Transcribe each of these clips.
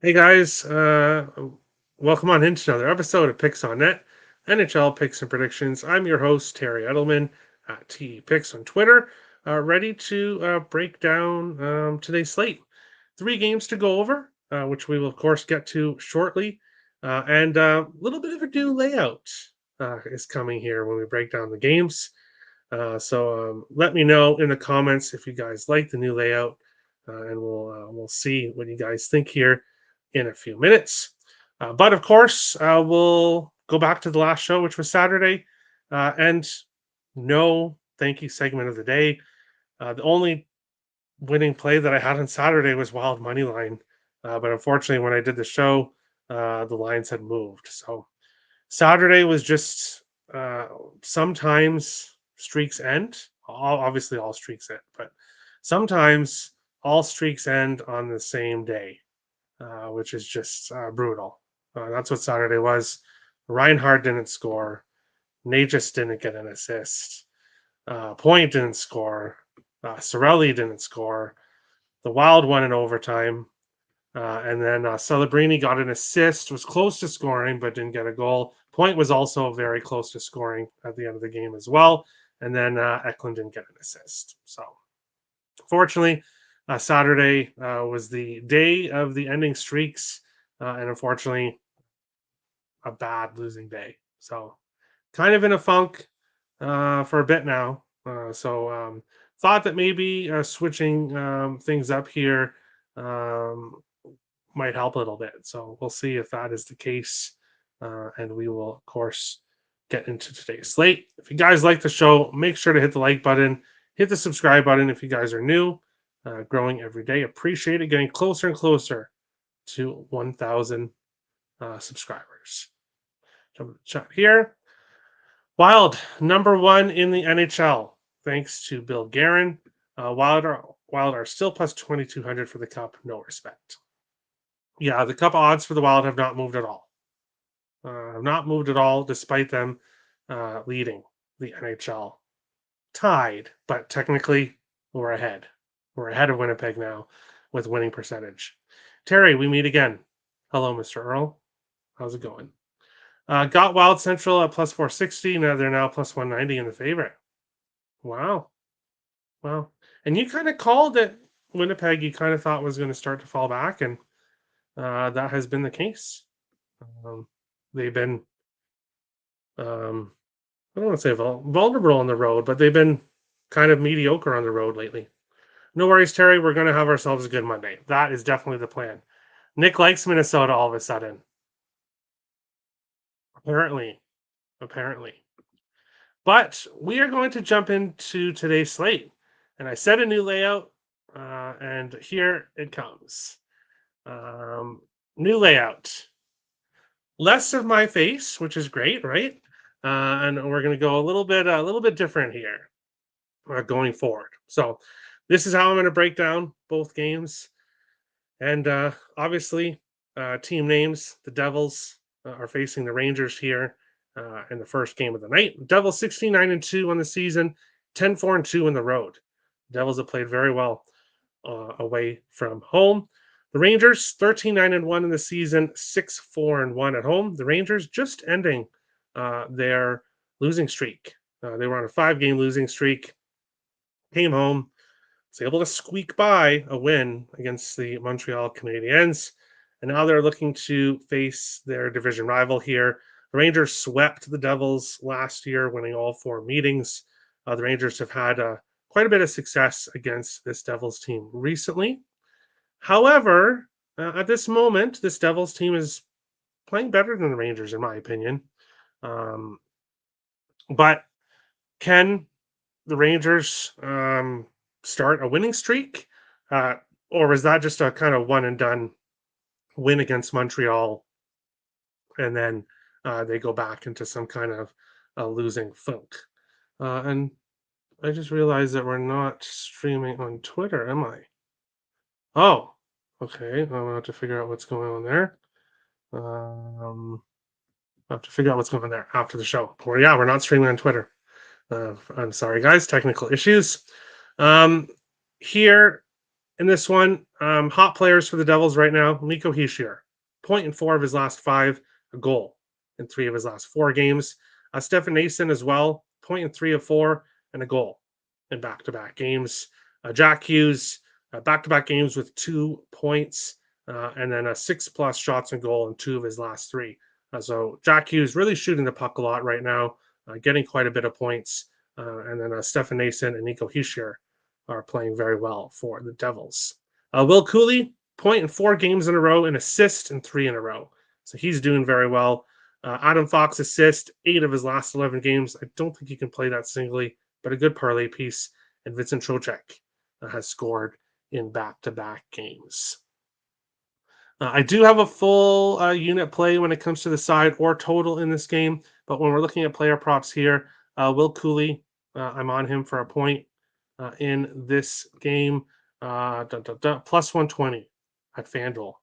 Hey guys, welcome on into another episode of Picks on Net, NHL Picks and Predictions. I'm your host, Terry Edelman at T Picks on Twitter, ready to break down today's slate. Three games to go over, which we will, of course, get to shortly. And a little bit of a new layout is coming here when we break down the games. So let me know in the comments if you guys like the new layout, and we'll see what you guys think here in a few minutes. But of course, we'll go back to the last show, which was Saturday, and no thank you segment of the day. The only winning play that I had on Saturday was wild money line, but unfortunately, when I did the show, the lines had moved. So Saturday was just uh, sometimes streaks end. Obviously, all streaks end, but sometimes all streaks end on the same day, which is just brutal. That's what Saturday was. Reinhardt didn't score. Nate just didn't get an assist. Point didn't score. Sorelli didn't score. The Wild won in overtime. And then Celebrini got an assist, was close to scoring, but didn't get a goal. Point was also very close to scoring at the end of the game as well. And then Eklund didn't get an assist. So, fortunately, Saturday was the day of the ending streaks. And unfortunately, a bad losing day. So, kind of in a funk for a bit now. Thought that maybe switching things up here um, might help a little bit. So we'll see if that is the case. And we will, of course, get into today's slate. If you guys like the show, make sure to hit the like button, hit the subscribe button if you guys are new. Growing every day. Appreciate it. Getting closer and closer to 1,000 subscribers. Jump to the chat here. Wild, number one in the NHL, thanks to Bill Guerin. Wild are still plus 2,200 for the Cup. No respect. Yeah, the Cup odds for the Wild have not moved at all. Have not moved at all, despite them leading the NHL. Tied, but technically we're ahead. We're ahead of Winnipeg now with winning percentage. Terry, we meet again. Hello, Mr. Earl. How's it going? Got Wild Central at plus 460. Now they're now plus 190 in the favorite. Wow. Wow. And you kind of called it Winnipeg, you kind of thought was going to start to fall back, and that has been the case. Um, they've been, um, I don't want to say vulnerable on the road, but they've been kind of mediocre on the road lately. No worries, Terry. We're going to have ourselves a good Monday. That is definitely the plan. Nick likes Minnesota all of a sudden. Apparently. Apparently. But we are going to jump into today's slate. And I set a new layout, and here it comes. Um, New layout. Less of my face, which is great, right? And we're going to go a little bit different here going forward. So this is how I'm going to break down both games, and obviously, team names. The Devils are facing the Rangers here in the first game of the night. Devils 69-2 on the season, 10-4-2 on the road. Devils have played very well away from home. The Rangers 13-9-1 in the season, 6-4-1 at home. The Rangers just ending their losing streak. They were on a 5-game losing streak. Came home, was able to squeak by a win against the Montreal Canadiens. And now they're looking to face their division rival here. The Rangers swept the Devils last year, winning all 4 meetings. The Rangers have had quite a bit of success against this Devils team recently. However, at this moment, this Devils team is playing better than the Rangers, in my opinion. Um, but can the Rangers start a winning streak? Uh, or was that just a kind of one and done win against Montreal, and then they go back into some kind of losing funk? And I just realized that we're not streaming on Twitter, am I? Oh, okay. I'll have to figure out what's going on there. Um, I'll have to figure out what's going on there after the show. Or yeah, we're not streaming on Twitter. I'm sorry, guys. Technical issues. Um, Here In this one, hot players for the Devils right now: Nico Hischier, point in 4 of his last 5, a goal in 3 of his last 4 games. Stefan Nason as well, point in 3 of 4, and a goal in back-to-back games. Jack Hughes, back-to-back games with 2 points, and then a 6+ shots and goal in 2 of his last 3. So Jack Hughes really shooting the puck a lot right now, getting quite a bit of points. And then Stefan Nason and Nico Hischier are playing very well for the Devils. Will Cooley, point in 4 games in a row, and assist in 3 in a row. So he's doing very well. Adam Fox assist, 8 of his last 11 games. I don't think you can play that singly, but a good parlay piece. And Vincent Trocheck has scored in back-to-back games. I do have a full unit play when it comes to the side or total in this game, but when we're looking at player props here, Will Cooley, I'm on him for a point in this game, plus 120 at FanDuel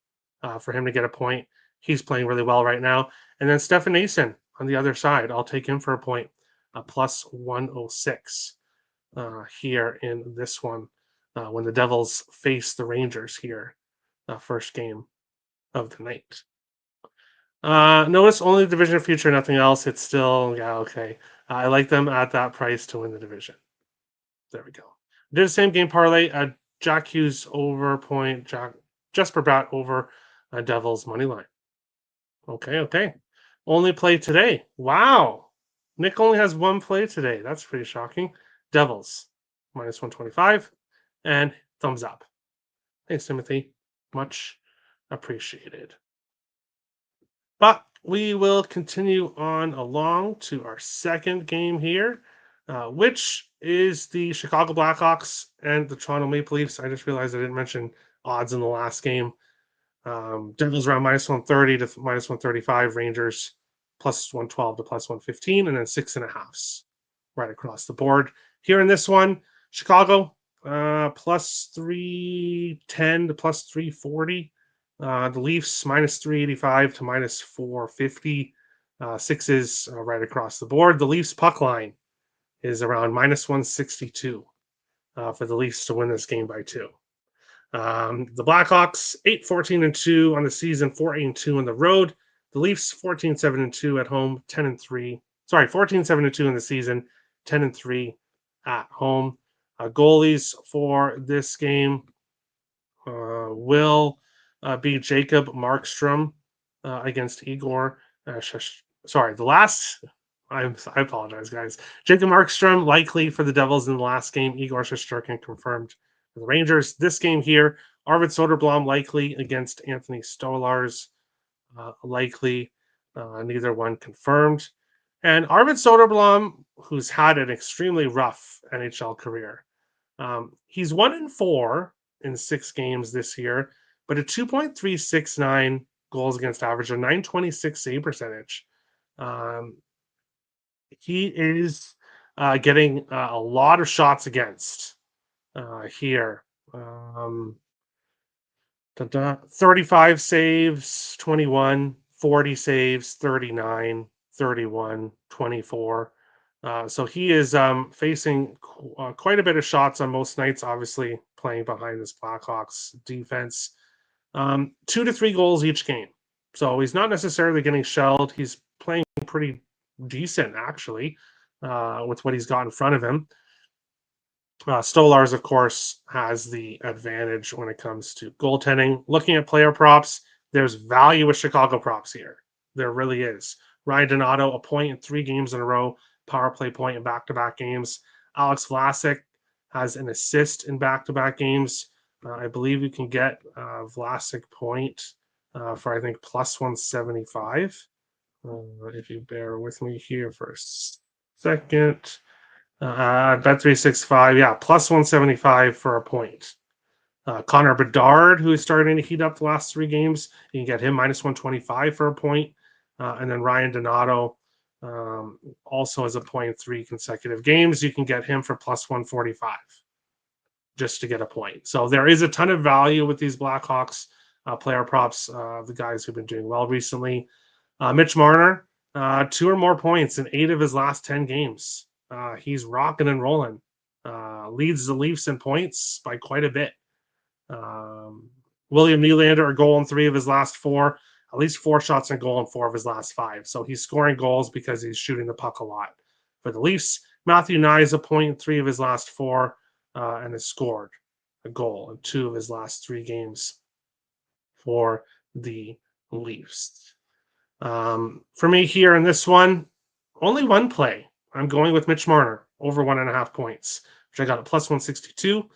for him to get a point. He's playing really well right now. And then Stefan Nason on the other side, I'll take him for a point, plus 106 here in this one when the Devils face the Rangers here, first game of the night. Notice only division future, nothing else. It's still, yeah, okay. I like them at that price to win the division. There we go. Did the same game parlay. Jack Hughes over point. Jesper Bratt over Devils money line. Okay. Only play today. Wow. Nick only has 1 play today. That's pretty shocking. Devils minus 125 and thumbs up. Thanks, Timothy. Much appreciated. But we will continue on along to our second game here, which is the Chicago Blackhawks and the Toronto Maple Leafs. I just realized I didn't mention odds in the last game. Devils around minus 130 to minus 135, Rangers plus 112 to plus 115, and then 6.5s right across the board. Here in this one, Chicago plus 310 to plus 340. The Leafs minus 385 to minus 450. 6s right across the board. The Leafs puck line is around minus 162 for the Leafs to win this game by 2. The Blackhawks 8-14-2 on the season, 4-8-2 on the road. The Leafs 14-7-2 at home, 10-3. Sorry, 14-7-2 in the season, 10-3 at home. Goalies for this game will be Jacob Markstrom against Igor. The last. I apologize, guys. Jacob Markstrom likely for the Devils in the last game. Igor Shesterkin confirmed for the Rangers. This game here, Arvid Soderblom likely against Anthony Stolarz. Likely, neither one confirmed. And Arvid Soderblom, who's had an extremely rough NHL career, he's 1-4 in 6 games this year, but a 2.369 goals against average, a 926 save percentage. He is getting a lot of shots against here. 35 saves, 21, 40 saves, 39, 31, 24. So he is facing quite a bit of shots on most nights, obviously playing behind this Blackhawks defense. 2 to 3 goals each game. So he's not necessarily getting shelled. He's playing pretty decent, actually, with what he's got in front of him. Stolarz, of course, has the advantage when it comes to goaltending. Looking at player props, there's value with Chicago props here. There really is. Ryan Donato, a point in 3 games in a row, power play point in back-to-back games. Alex Vlasic has an assist in back-to-back games. I believe you can get Vlasic point for, I think, plus 175. If you bear with me here for a second. Bet365, yeah, plus 175 for a point. Connor Bedard, who is starting to heat up the last 3 games, you can get him minus 125 for a point. And then Ryan Donato also has a point in 3 consecutive games. You can get him for plus 145 just to get a point. So there is a ton of value with these Blackhawks player props, the guys who've been doing well recently. Mitch Marner, 2 or more points in 8 of his last 10 games. He's rocking and rolling. Leads the Leafs in points by quite a bit. William Nylander, a goal in 3 of his last 4, at least 4 shots on goal in 4 of his last 5. So he's scoring goals because he's shooting the puck a lot. For the Leafs, Matthew Knies a point in 3 of his last 4 and has scored a goal in 2 of his last 3 games for the Leafs. For me here in this one, only one play. I'm going with Mitch Marner over 1.5 points, which I got at plus 162.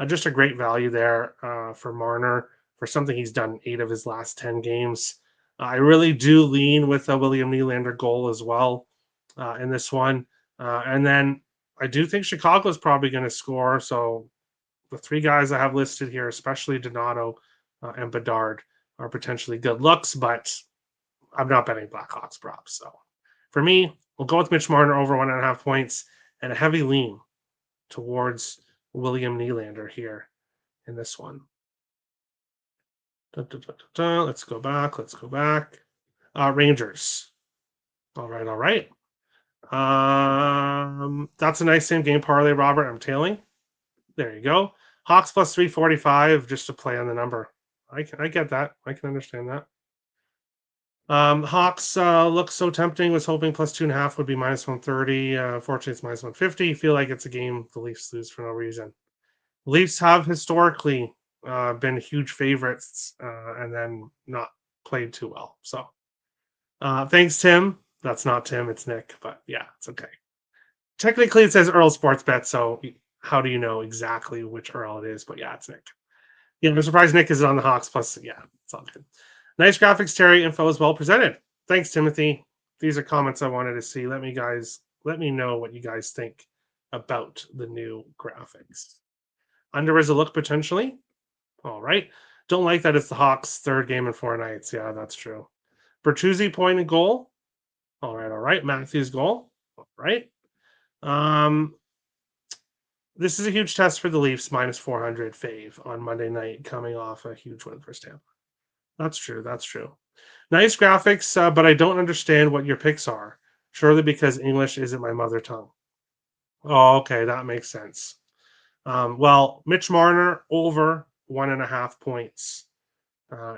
Just a great value there for Marner for something he's done in 8 of his last 10 games. I really do lean with a William Nylander goal as well in this one. And then I do think Chicago's probably going to score. So the 3 guys I have listed here, especially Donato and Bedard, are potentially good looks, but I'm not betting Blackhawks props. So for me, we'll go with Mitch Marner over 1.5 points and a heavy lean towards William Nylander here in this one. Let's go back. Let's go back. Rangers. All right. That's a nice same game parlay, Robert. I'm tailing. There you go. Hawks plus 345 just to play on the number. I get that. I can understand that. Hawks look so tempting. Was hoping plus 2.5 would be minus 130. Fortunately, it's minus 150. Feel like it's a game the Leafs lose for no reason. Leafs have historically been huge favorites and then not played too well. So thanks, Tim. That's not Tim, it's Nick, but yeah, it's okay. Technically, it says Earl Sports Bet, so how do you know exactly which Earl it is? But yeah, it's Nick. Yeah, I'm surprised Nick is on the Hawks. Plus, yeah, it's all good. Nice graphics, Terry. Info is well presented. Thanks, Timothy. These are comments I wanted to see. Let me know what you guys think about the new graphics. Under is a look potentially. All right. Don't like that it's the Hawks' 3rd game in 4 nights. Yeah, that's true. Bertuzzi point and goal. All right. Matthews goal. All right. This is a huge test for the Leafs, minus 400 fave on Monday night, coming off a huge win for Tampa. That's true. Nice graphics, but I don't understand what your picks are. Surely because English isn't my mother tongue. Oh, okay. That makes sense. Well, Mitch Marner over 1.5 points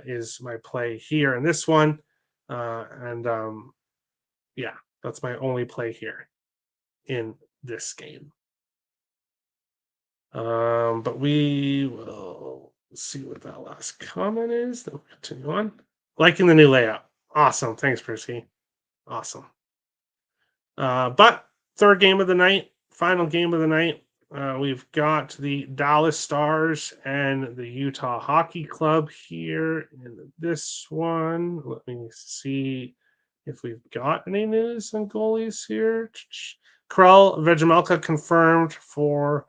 is my play here in this one. Yeah, that's my only play here in this game. But we will see what that last comment is. Then we'll continue on. Liking the new layout. Awesome. Thanks, Percy. Awesome. But 3rd game of the night, final game of the night. We've got the Dallas Stars and the Utah Hockey Club here in this one. Let me see if we've got any news on goalies here. Krell Vegemelka confirmed for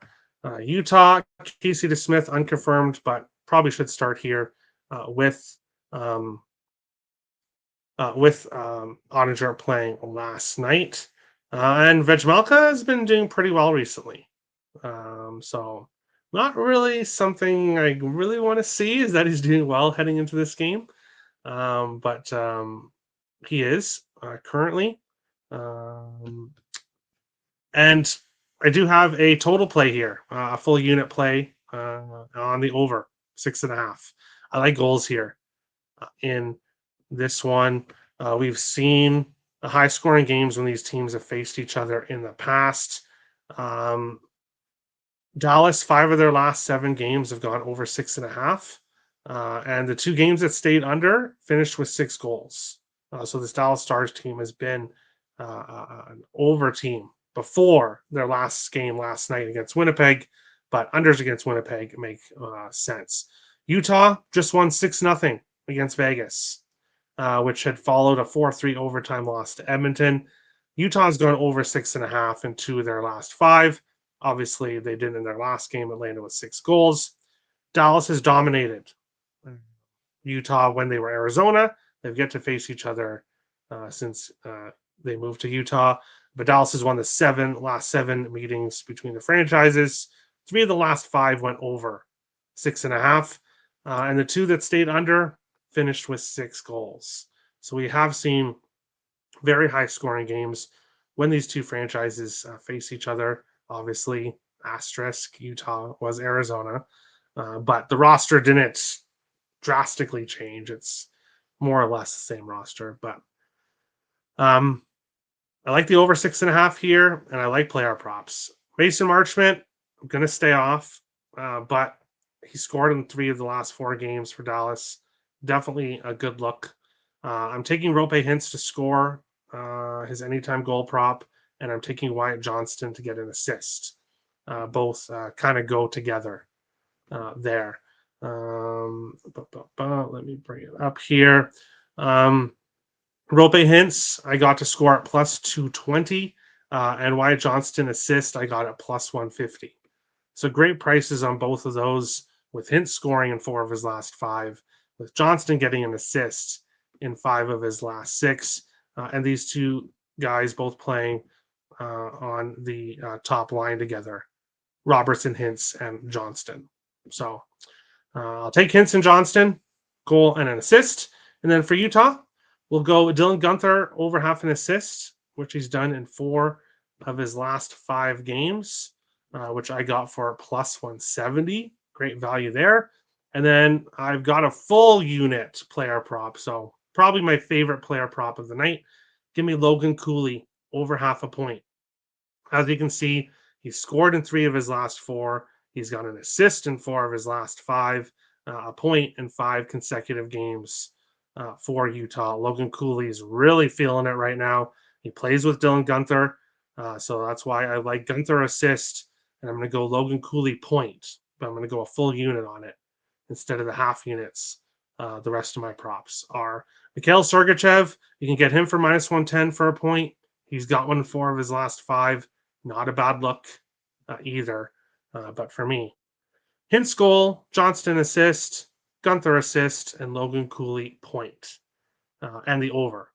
Utah. Casey DeSmith unconfirmed, but probably should start here with Ottinger playing last night. And Vegemelka has been doing pretty well recently. So not really something I really want to see is that he's doing well heading into this game. But he is currently. And I do have a total play here, a full unit play on the over 6.5. I like goals here in this one. We've seen high scoring games when these teams have faced each other in the past. Dallas, 5 of their last 7 games have gone over 6.5. And the 2 games that stayed under finished with 6 goals. So this Dallas Stars team has been an over team before their last game last night against Winnipeg, but unders against Winnipeg make sense. Utah just won 6-0 against Vegas, which had followed a 4-3 overtime loss to Edmonton. Utah's gone over 6.5 in 2 of their last 5. Obviously, they did in their last game. It landed with 6 goals. Dallas has dominated Utah when they were Arizona. They've yet to face each other since they moved to Utah. But Dallas has won the last 7 meetings between the franchises. 3 of the last 5 went over 6.5. And the 2 that stayed under finished with 6 goals. So we have seen very high scoring games when these 2 franchises face each other. Obviously, asterisk, Utah was Arizona. But the roster didn't drastically change. It's more or less the same roster. But um, I like the over 6.5 here, and I like player props. Mason Marchment, I'm going to stay off, but he scored in 3 of the last 4 games for Dallas. Definitely a good look. I'm taking Rope Hintz to score his anytime goal prop, and I'm taking Wyatt Johnston to get an assist. Both kind of go together there. Let me bring it up here. Rope Hintz, I got to score at plus 220, and Wyatt Johnston assist, I got at plus 150. So great prices on both of those, with Hintz scoring in 4 of his last 5, with Johnston getting an assist in 5 of his last 6, and these two guys both playing on the top line together, Robertson, Hintz, and Johnston. So I'll take Hintz and Johnston, goal and an assist. And then for Utah, we'll go with Dylan Guenther over half an assist, which he's done in 4 of his last 5 games, which I got for plus 170. Great value there. And then I've got a full unit player prop. So probably my favorite player prop of the night. Give me Logan Cooley over half a point. As you can see, he's scored in 3 of his last 4. He's got an assist in 4 of his last 5, a point in 5 consecutive games for Utah. Logan Cooley is really feeling it right now. He plays with Dylan Guenther, so that's why I like Guenther assist, and I'm going to go Logan Cooley point, but I'm going to go a full unit on it instead of the half units. The rest of my props are Mikhail Sergachev. You can get him for minus 110 for a point. He's got 1 in 4 of his last 5. Not a bad look either, but for me. Hintz goal, Johnston assist, Guenther assist, and Logan Cooley point. And the over,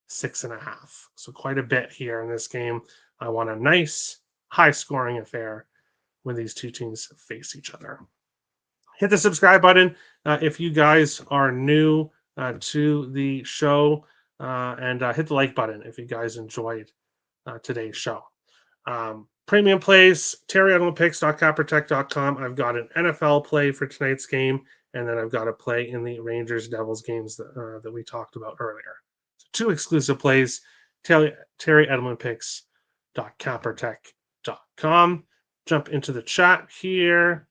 6.5. So quite a bit here in this game. I want a nice, high-scoring affair when these two teams face each other. Hit the subscribe button if you guys are new to the show, and hit the like button if you guys enjoyed today's show. Premium plays, terryortolmans.capprotect.com. I've got an NFL play for tonight's game, and then I've got a play in the Rangers-Devils games that we talked about earlier. So 2 exclusive plays, terryortolmans.capprotect.com. Jump into the chat here.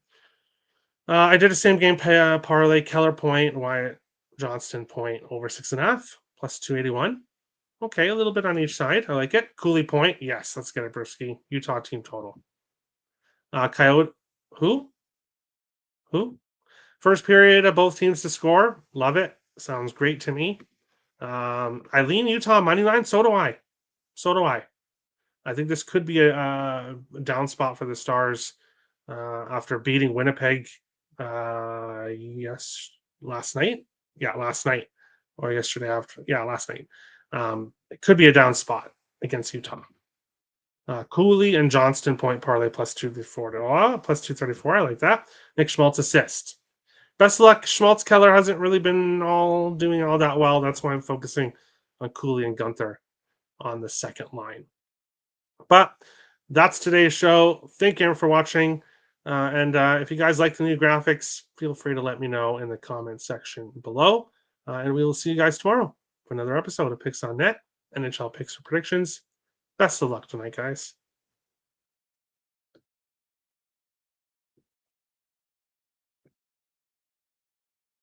I did a same game parlay, Keller point, Wyatt Johnston point over 6.5, plus 281. Okay, a little bit on each side. I like it. Cooley point. Yes, let's get it, Brisky. Utah team total. Coyote. Who? First period of both teams to score. Love it. Sounds great to me. I lean Utah money line. So do I. I think this could be a down spot for the Stars after beating Winnipeg. Last night. Yeah, last night or yesterday after. Yeah, last night. It could be a down spot against Utah. Cooley and Johnston point parlay plus 234. Plus 234. I like that. Nick Schmaltz assist. Best of luck. Schmaltz Keller hasn't really been doing all that well. That's why I'm focusing on Cooley and Guenther on the second line. But that's today's show. Thank you for watching. And if you guys like the new graphics, feel free to let me know in the comment section below. And we will see you guys tomorrow for another episode of Picks on Net, NHL Picks for Predictions. Best of luck tonight, guys.